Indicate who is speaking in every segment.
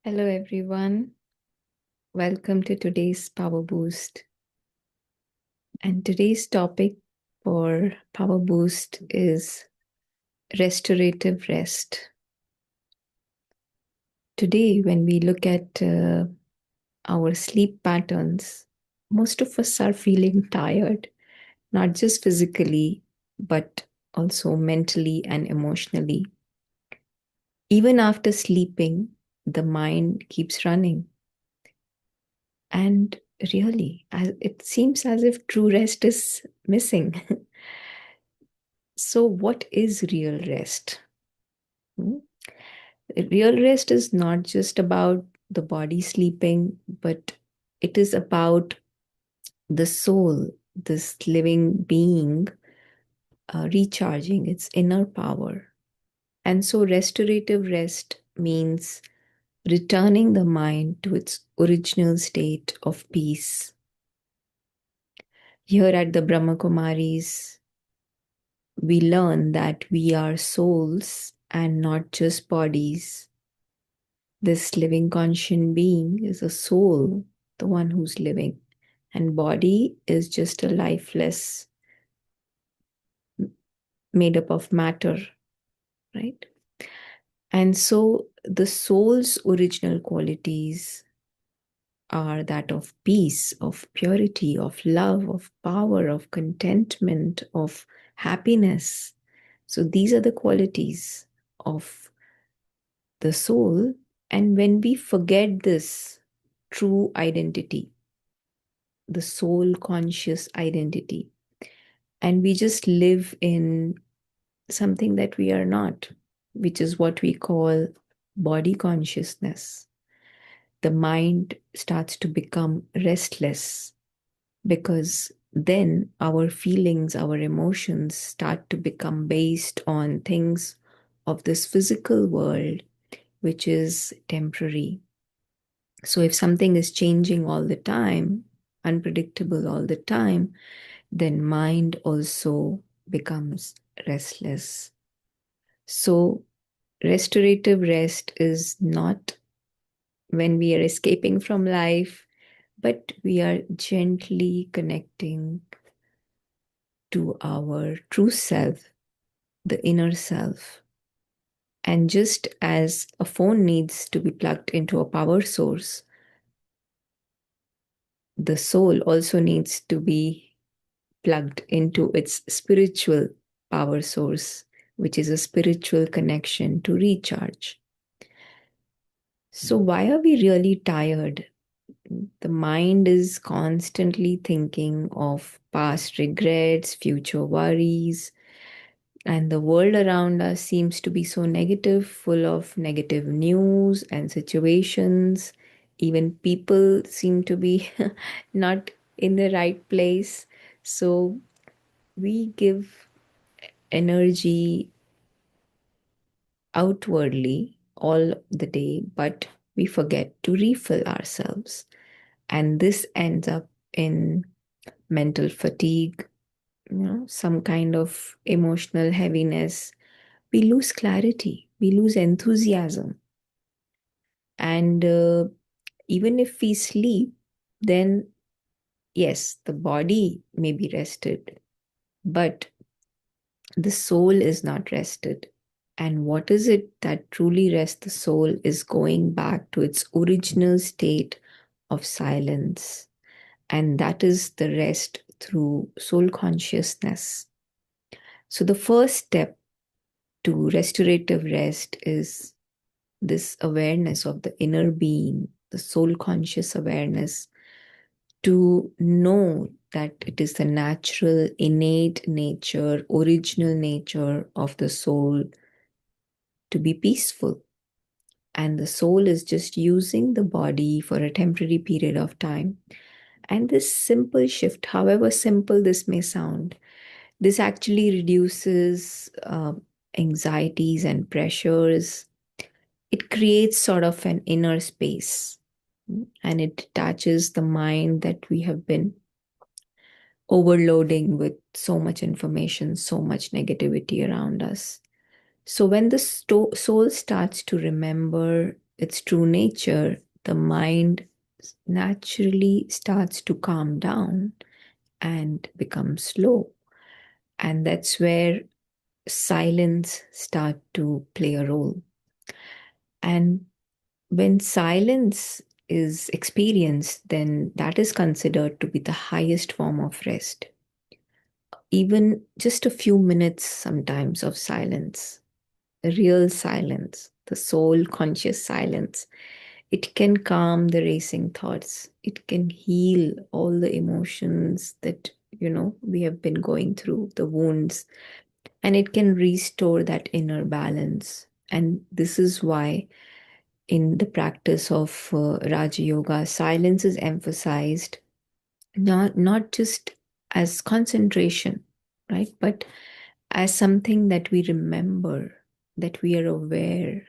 Speaker 1: Hello, everyone. Welcome to today's Power Boost. And today's topic for Power Boost is restorative rest. Today, when we look at our sleep patterns, most of us are feeling tired, not just physically, but also mentally and emotionally. Even after sleeping, the mind keeps running. And really, it seems as if true rest is missing. So, what is real rest? Hmm? Real rest is not just about the body sleeping, but it is about the soul, this living being, recharging its inner power. And so, restorative rest means returning the mind to its original state of peace. Here at the Brahma Kumaris, we learn that we are souls and not just bodies. This living conscious being is a soul, the one who's living, and body is just a lifeless, made up of matter, right? And so the soul's original qualities are that of peace, of purity, of love, of power, of contentment, of happiness. So these are the qualities of the soul. And when we forget this true identity, the soul conscious identity, and we just live in something that we are not, which is what we call body consciousness, the mind starts to become restless because then our feelings, our emotions start to become based on things of this physical world, which is temporary. So if something is changing all the time, unpredictable all the time, then mind also becomes restless. So restorative rest is not when we are escaping from life, but we are gently connecting to our true self, the inner self. And just as a phone needs to be plugged into a power source, the soul also needs to be plugged into its spiritual power source, which is a spiritual connection to recharge. So, why are we really tired? The mind is constantly thinking of past regrets, future worries, and the world around us seems to be so negative, full of negative news and situations. Even people seem to be not in the right place. So, we give energy outwardly all the day, but we forget to refill ourselves. And this ends up in mental fatigue, some kind of emotional heaviness. We lose clarity, we lose enthusiasm. And even if we sleep, then yes, the body may be rested, but the soul is not rested. And what is it that truly rests the soul is going back to its original state of silence. And that is the rest through soul consciousness. So, the first step to restorative rest is this awareness of the inner being, the soul conscious awareness, to know that it is the natural, innate nature, original nature of the soul to be peaceful. And the soul is just using the body for a temporary period of time. And this simple shift, however simple this may sound, this actually reduces anxieties and pressures. It creates sort of an inner space, and it detaches the mind that we have been overloading with so much information, so much negativity around us. So when the soul starts to remember its true nature, the mind naturally starts to calm down and become slow. And that's where silence start to play a role. And when silence is experienced, then that is considered to be the highest form of rest. Even just a few minutes sometimes of silence, real silence, the soul conscious silence, it can calm the racing thoughts. It can heal all the emotions that, we have been going through, the wounds, and it can restore that inner balance. And this is why in the practice of Raja Yoga, silence is emphasized not just as concentration, right? But as something that we remember, that we are aware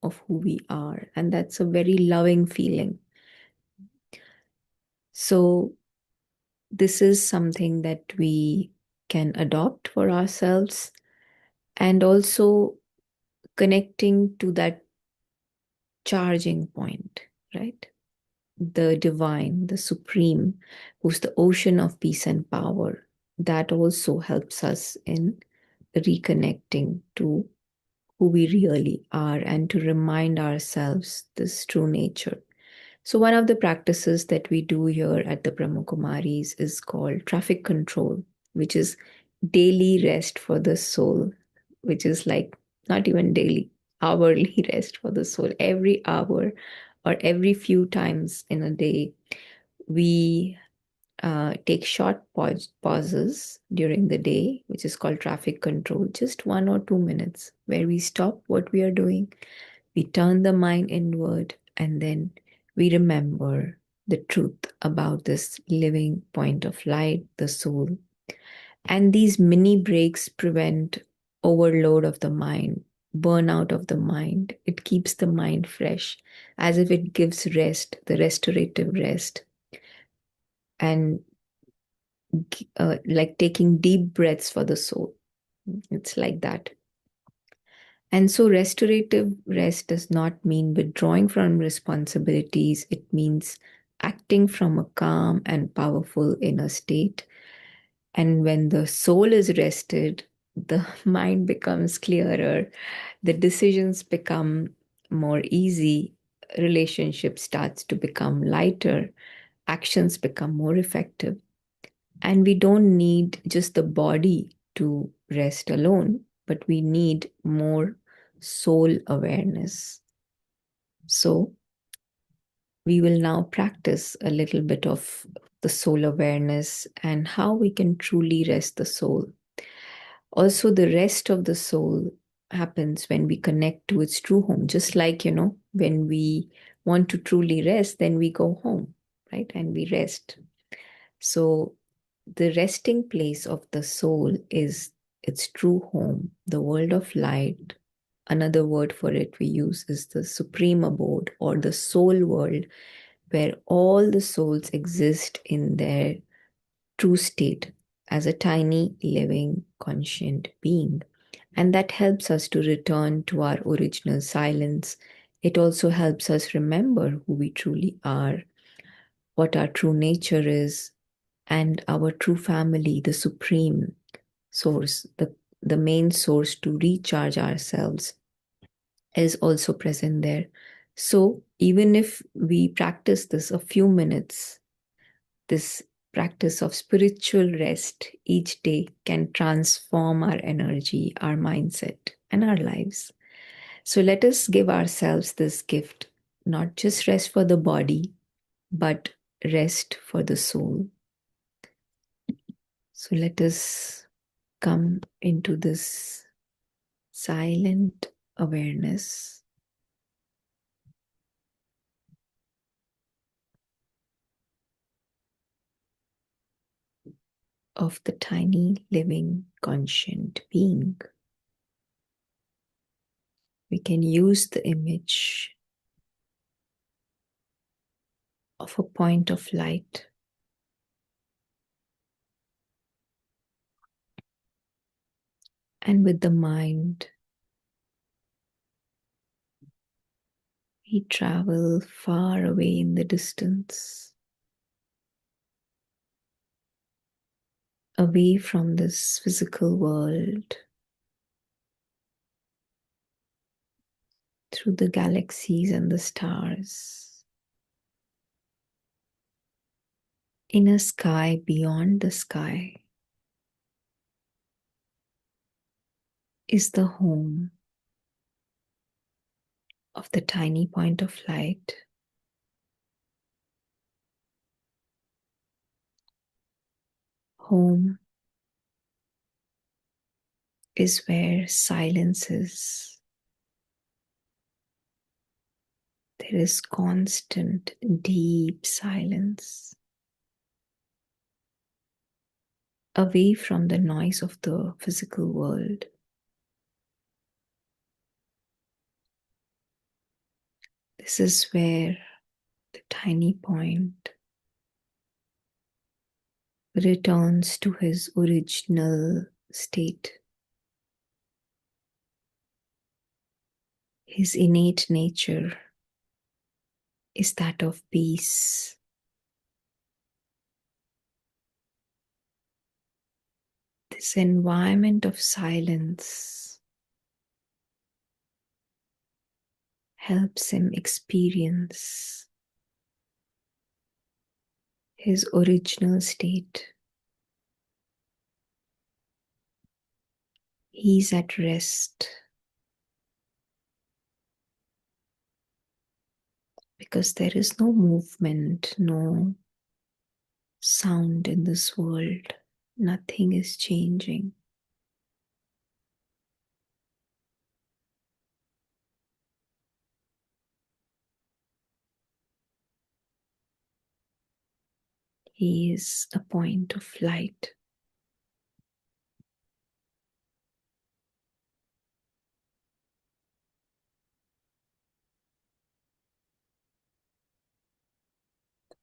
Speaker 1: of who we are. And that's a very loving feeling. So, this is something that we can adopt for ourselves, and also connecting to that charging point, right? The divine, the supreme, who's the ocean of peace and power. That also helps us in reconnecting to who we really are and to remind ourselves this true nature. So, one of the practices that we do here at the Brahma Kumaris is called traffic control, which is daily rest for the soul, which is like not even daily, hourly rest for the soul. Every hour or every few times in a day, we take short pauses during the day, which is called traffic control, just 1 or 2 minutes, where we stop what we are doing, we turn the mind inward, and then we remember the truth about this living point of light, the soul. And these mini breaks prevent overload of the mind, burnout of the mind. It keeps the mind fresh, as if it gives rest, the restorative rest. And like taking deep breaths for the soul. It's like that. And so, restorative rest does not mean withdrawing from responsibilities. It means acting from a calm and powerful inner state. And when the soul is rested, the mind becomes clearer, the decisions become more easy, relationship starts to become lighter, actions become more effective. And we don't need just the body to rest alone, but we need more soul awareness. So, we will now practice a little bit of the soul awareness and how we can truly rest the soul. Also, the rest of the soul happens when we connect to its true home. Just like, when we want to truly rest, then we go home, right? And we rest. So, the resting place of the soul is its true home, the world of light. Another word for it we use is the supreme abode or the soul world, where all the souls exist in their true state as a tiny, living, conscient being. And that helps us to return to our original silence. It also helps us remember who we truly are, what our true nature is, and our true family, the supreme source, the main source to recharge ourselves, is also present there. So, even if we practice this a few minutes, this practice of spiritual rest each day can transform our energy, our mindset, and our lives. So, let us give ourselves this gift, not just rest for the body, but rest for the soul. So, let us come into this silent awareness of the tiny living conscient being. We can use the image of a point of light. And with the mind, We travel far away in the distance, away from this physical world, through the galaxies and the stars, in a sky beyond the sky, is the home of the tiny point of light. Home is where silence is. There is constant, deep silence, away from the noise of the physical world. This is where the tiny point returns to his original state, his innate nature is that of peace. This environment of silence helps him experience his original state. He's at rest because there is no movement, no sound in this world. Nothing is changing. He is a point of light.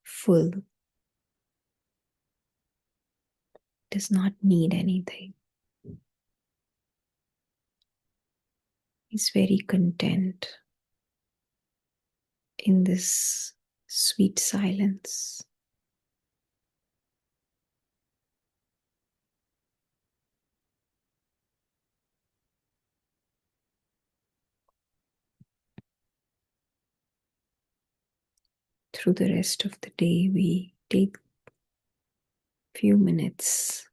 Speaker 1: Full. Does not need anything. He's very content in this sweet silence. Through the rest of the day, we take few minutes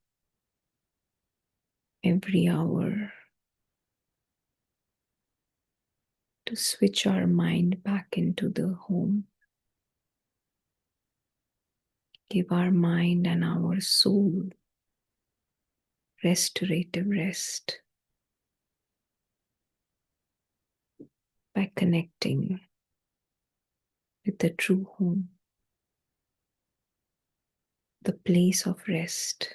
Speaker 1: every hour to switch our mind back into the home. Give our mind and our soul restorative rest by connecting with the true home, the place of rest.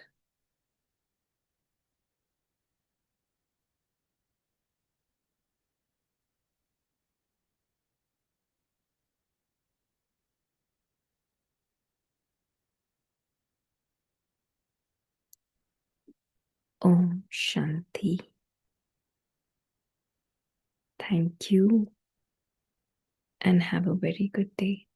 Speaker 1: Om Shanti. Thank you and have a very good day.